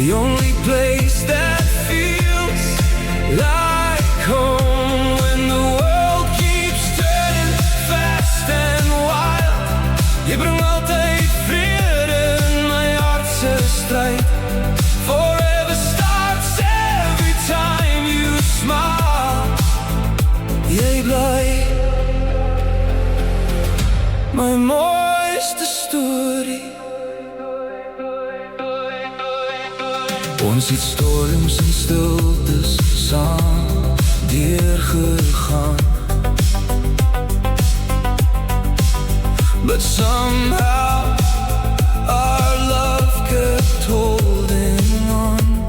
the only place that feels like home. When the world keeps turning fast and wild, je brengt altijd vrede in mijn hartse strijd. Forever starts every time you smile. Jij blijft mijn mooiste story. Ons het storms en stiltes saam deurgegaan, but somehow our love kept holding on.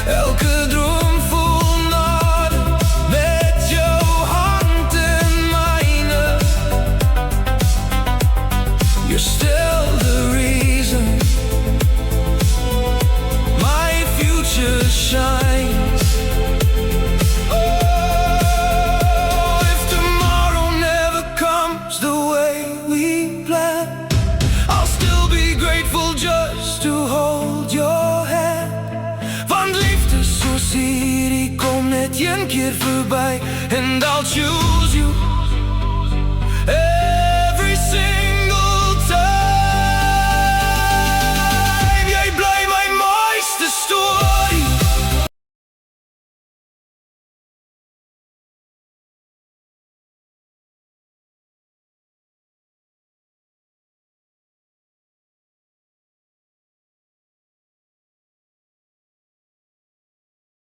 Elke droom vol nader met jouw hand in mijne. You're still the reason my future shines. Oh, if tomorrow never comes the way we planned, I'll still be grateful just to hold your hand. Want liefde zoals hierdie komt net een keer voorbij, and I'll choose you.